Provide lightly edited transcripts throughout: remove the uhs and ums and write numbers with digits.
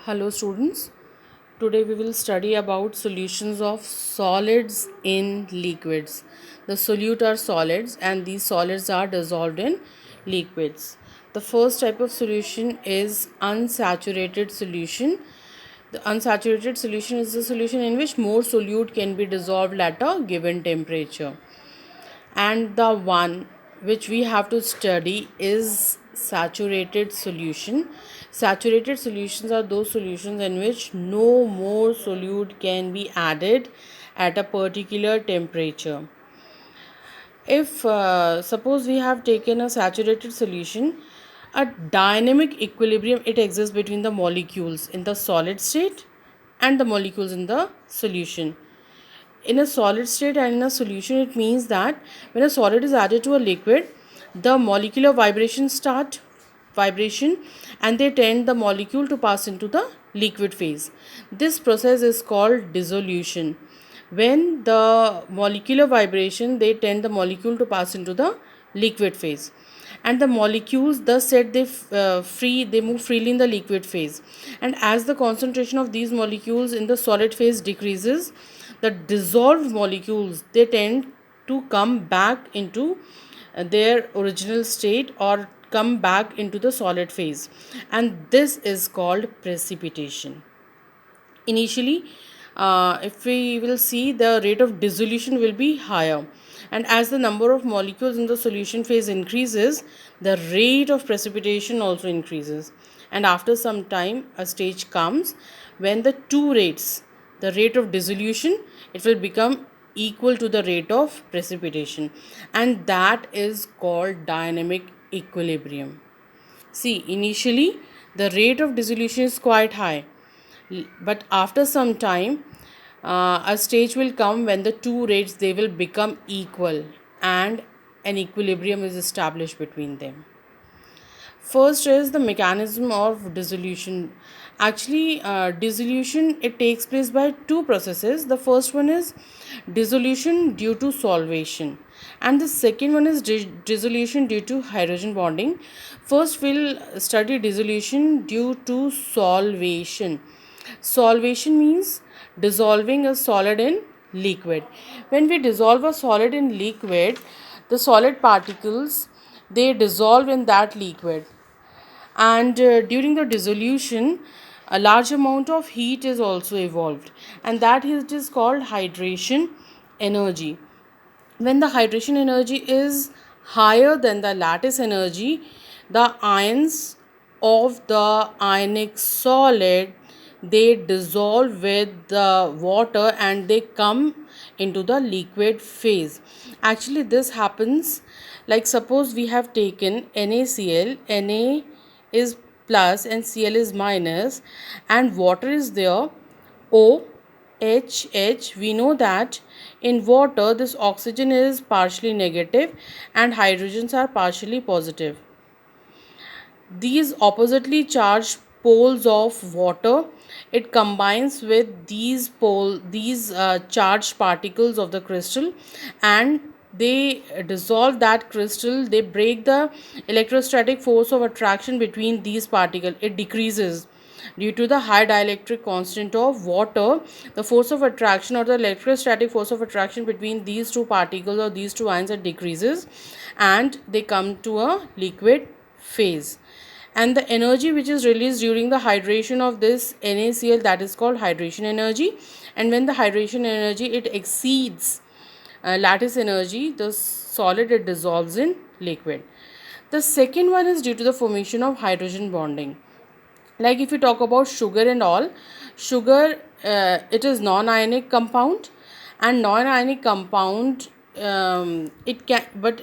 Hello students, today we will study about solutions of solids in liquids. The solute are solids and these solids are dissolved in liquids. The first type of solution is unsaturated solution. The unsaturated solution is the solution in which more solute can be dissolved at a given temperature. And the one which we have to study is saturated solution. Saturated solutions are those solutions in which no more solute can be added at a particular temperature. If suppose we have taken a saturated solution, a dynamic equilibrium it exists between the molecules in the solid state and the molecules in the solution. In a solid state and in a solution, it means that when a solid is added to a liquid, the molecular vibrations start vibration and they tend the molecule to pass into the liquid phase. This process is called dissolution. When the molecular vibration they tend the molecule to pass into the liquid phase, and the molecules thus set they move freely in the liquid phase, and as the concentration of these molecules in the solid phase decreases, the dissolved molecules they tend to come back into their original state or come back into the solid phase, and this is called precipitation. Initially, if we will see, the rate of dissolution will be higher, and as the number of molecules in the solution phase increases, the rate of precipitation also increases, and after some time a stage comes when the two rates, the rate of dissolution, it will become equal to the rate of precipitation, and that is called dynamic equilibrium. See, initially the rate of dissolution is quite high, but after some time a stage will come when the two rates they will become equal and an equilibrium is established between them. First is the mechanism of dissolution. Actually, dissolution it takes place by two processes. The first one is dissolution due to solvation, and the second one is dissolution due to hydrogen bonding. First, we'll study dissolution due to solvation. Solvation means dissolving a solid in liquid. When we dissolve a solid in liquid, the solid particles they dissolve in that liquid, and during the dissolution a large amount of heat is also evolved, and that heat is called hydration energy. When the hydration energy is higher than the lattice energy, the ions of the ionic solid they dissolve with the water and they come into the liquid phase. Actually, this happens like suppose we have taken NaCl, Na is plus and Cl is minus, and water is there, O H. We know that in water this oxygen is partially negative and hydrogens are partially positive. These oppositely charged poles of water it combines with these charged particles of the crystal, and they dissolve that crystal, they break the electrostatic force of attraction between these particles, it decreases due to the high dielectric constant of water. The force of attraction or the electrostatic force of attraction between these two particles or these two ions it decreases, and they come to a liquid phase, and the energy which is released during the hydration of this NaCl, that is called hydration energy. And when the hydration energy it exceeds lattice energy, the solid it dissolves in liquid. The second one is due to the formation of hydrogen bonding. Like if you talk about sugar and all, sugar it is non-ionic compound, and non-ionic compound it can, but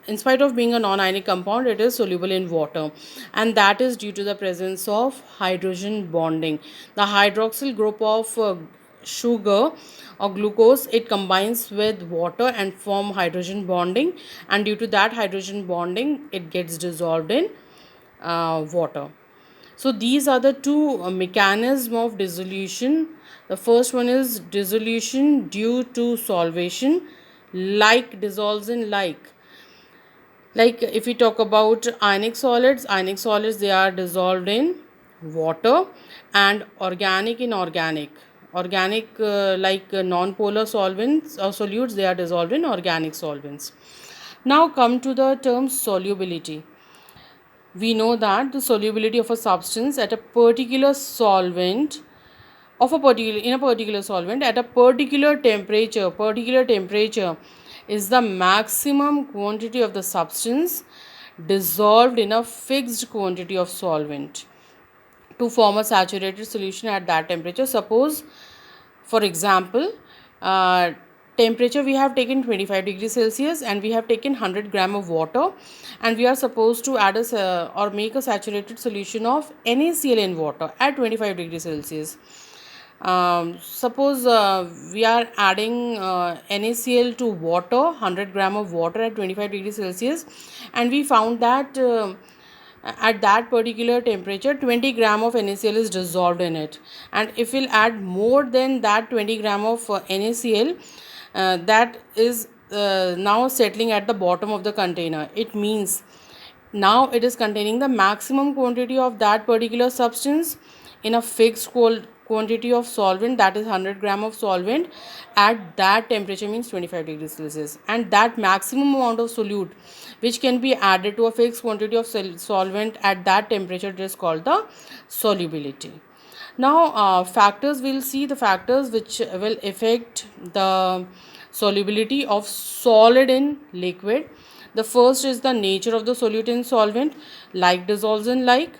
in spite of being a non-ionic compound it is soluble in water, and that is due to the presence of hydrogen bonding. The hydroxyl group of sugar or glucose it combines with water and form hydrogen bonding, and due to that hydrogen bonding it gets dissolved in water. So these are the two mechanisms of dissolution. The first one is dissolution due to solvation, like dissolves in like. Like if we talk about ionic solids they are dissolved in water, and organic inorganic. Organic like non-polar solvents or solutes, they are dissolved in organic solvents. Now come to the term solubility. We know that the solubility of a substance at a particular solvent of a particular in a particular solvent at a particular temperature is the maximum quantity of the substance dissolved in a fixed quantity of solvent to form a saturated solution at that temperature. Suppose, for example, uh, temperature we have taken 25 degrees Celsius and we have taken 100 gram of water, and we are supposed to add or make a saturated solution of NaCl in water at 25 degrees Celsius. Suppose we are adding NaCl to water, 100 gram of water at 25 degrees Celsius, and we found that at that particular temperature 20 gram of NaCl is dissolved in it, and if we'll add more than that 20 gram of NaCl, that is now settling at the bottom of the container. It means now it is containing the maximum quantity of that particular substance in a fixed quantity of solvent, that is 100 gram of solvent at that temperature, means 25 degrees Celsius, and that maximum amount of solute which can be added to a fixed quantity of solvent at that temperature is called the solubility. Now factors, we'll see the factors which will affect the solubility of solid in liquid. The first is the nature of the solute in solvent. Like dissolves in like.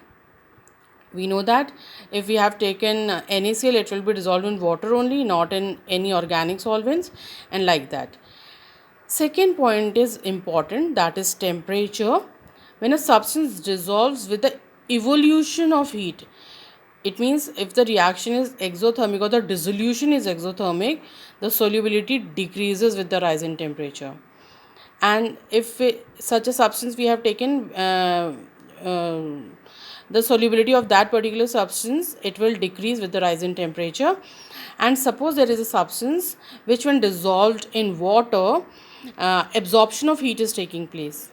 We know that if we have taken NaCl, it will be dissolved in water only, not in any organic solvents, and like that. Second point is important, that is temperature. When a substance dissolves with the evolution of heat, it means if the reaction is exothermic or the dissolution is exothermic, the solubility decreases with the rise in temperature. And if such a substance we have taken the solubility of that particular substance, it will decrease with the rise in temperature. And suppose there is a substance which, when dissolved in water, absorption of heat is taking place.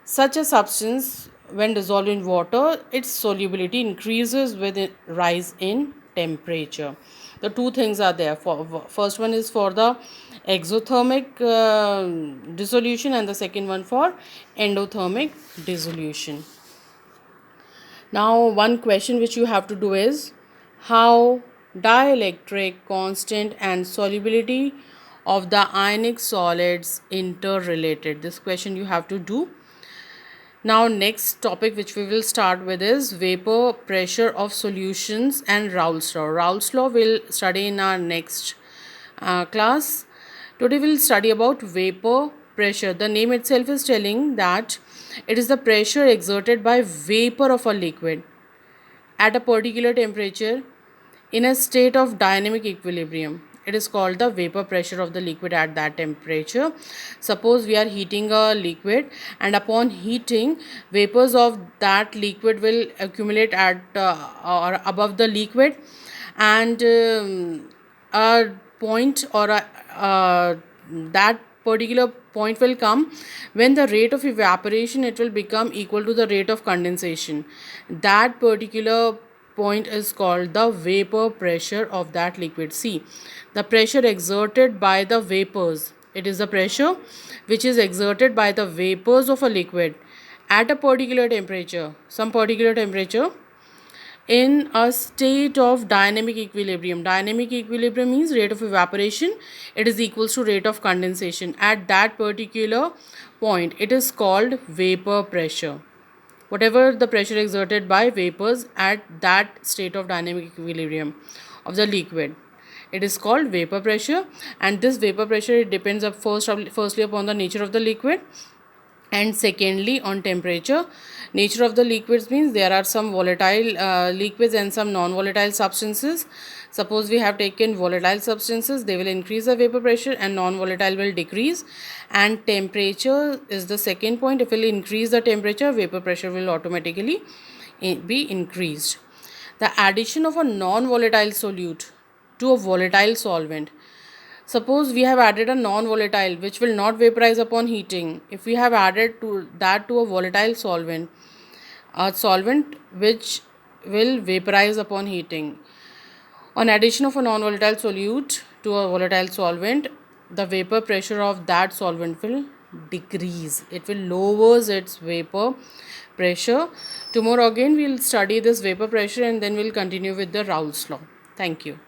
Such a substance, when dissolved in water, its solubility increases with a rise in temperature. The two things are there. First one is for the exothermic dissolution, and the second one for endothermic dissolution. Now, one question which you have to do is how dielectric constant and solubility of the ionic solids interrelated. This question you have to do. Now, next topic which we will start with is vapor pressure of solutions and Raoult's law. Raoult's law we'll study in our next class. Today we'll study about vapor pressure. The name itself is telling that it is the pressure exerted by vapor of a liquid at a particular temperature in a state of dynamic equilibrium. It is called the vapor pressure of the liquid at that temperature. Suppose we are heating a liquid, and upon heating, vapors of that liquid will accumulate at or above the liquid, and a point or that particular point will come when the rate of evaporation, it will become equal to the rate of condensation. That particular point is called the vapor pressure of that liquid. See, the pressure exerted by the vapors, it is the pressure which is exerted by the vapors of a liquid at a particular temperature, some particular temperature, in a state of dynamic equilibrium. Dynamic equilibrium means rate of evaporation, it is equals to rate of condensation. At that particular point, it is called vapor pressure. Whatever the pressure exerted by vapors at that state of dynamic equilibrium of the liquid, it is called vapor pressure. And this vapor pressure, it depends firstly upon the nature of the liquid, and secondly on temperature. Nature of the liquids means there are some volatile liquids and some non-volatile substances. Suppose we have taken volatile substances, they will increase the vapor pressure, and non-volatile will decrease. And temperature is the second point. If we will increase the temperature, vapor pressure will automatically be increased. The addition of a non-volatile solute to a volatile solvent. Suppose we have added a non-volatile which will not vaporize upon heating. If we have added to a volatile solvent, a solvent which will vaporize upon heating. On addition of a non-volatile solute to a volatile solvent, the vapor pressure of that solvent will decrease. It will lowers its vapor pressure. Tomorrow again we will study this vapor pressure and then we'll continue with the Raoult's law. Thank you.